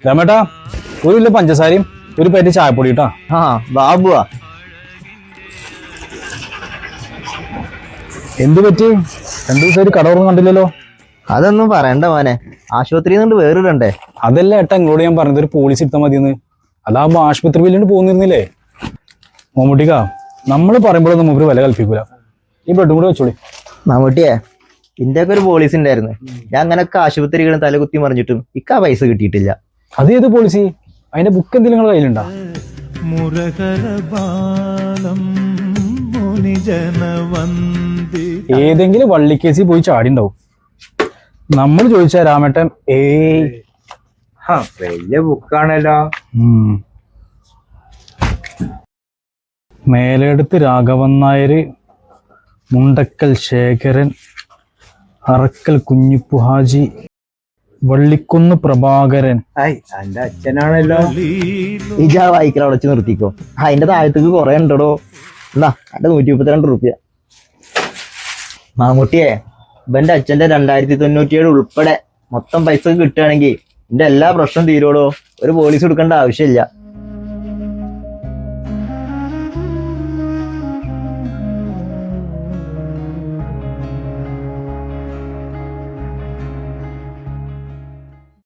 രമേട്ടാ, ഒരു കിലോ പഞ്ചസാരയും ഒരു പേര് ചായപ്പൊടി കേട്ടാ. ആ ബാബുവാ. എന്ത് പറ്റി? 2 ദിവസമായിട്ട് കട തുറന്ന് കണ്ടില്ലല്ലോ. അതൊന്നും പറയണ്ട മോനെ, ആശുപത്രിയിൽ നിന്ന് വേറിടണ്ടേ. അതല്ല ഏട്ടാ ഇങ്ങോട്ട് ഞാൻ പറഞ്ഞത്, ഒരു പോളിസി എടുത്താൽ മതിയെന്ന്. അതാകുമ്പോ ആശുപത്രി ബില്ലിന് പോകുന്നിരുന്നില്ലേ. മമ്മൂട്ടിക്കാ, നമ്മൾ പറയുമ്പോഴൊന്നും മൂപ്പര് വില കൽപ്പിക്കൂല. ഈ ബ്രെഡും കൂടെ വെച്ചോളി. മമ്മൂട്ടിയെ, ഇന്ത്യക്ക് ഒരു പോളിസി ഉണ്ടായിരുന്നു. ഞാൻ അങ്ങനൊക്കെ ആശുപത്രികളും തലകുത്തി മറിഞ്ഞിട്ടും ഇക്കാ പൈസ കിട്ടിയിട്ടില്ല. അത് ഏത് പോളിസി? അതിന്റെ ബുക്ക് എന്തെങ്കിലും നിങ്ങളുടെ കയ്യിലുണ്ടോ? ഏതെങ്കിലും വള്ളിക്കേസി പോയി ചാടി ഉണ്ടാവും. നമ്മൾ ചോദിച്ച രാമേട്ടൻ വലിയ ബുക്കാണല്ലോ. മേലെടുത്ത് രാഘവൻ നായർ, മുണ്ടക്കൽ ശേഖരൻ, അറക്കൽ കുഞ്ഞിപ്പു ഹാജി, വള്ളിക്കുന്ന് പ്രഭാകരൻ. എന്റെ അച്ഛനാണല്ലോ. ഇജാ വായിക്കൽ അടച്ചു നിർത്തിക്കോ. അതിന്റെ താഴത്തേക്ക് കുറെ ഉണ്ടോ. എന്നാ എന്റെ 132 റുപ്യ. മാമൂട്ടിയെ, ഇവന്റെ അച്ഛന്റെ 2097 ഉൾപ്പെടെ മൊത്തം പൈസ കിട്ടുകയാണെങ്കിൽ എന്റെ എല്ലാ പ്രശ്നം തീരോടോ. ഒരു പോളിസി എടുക്കേണ്ട ആവശ്യമില്ല.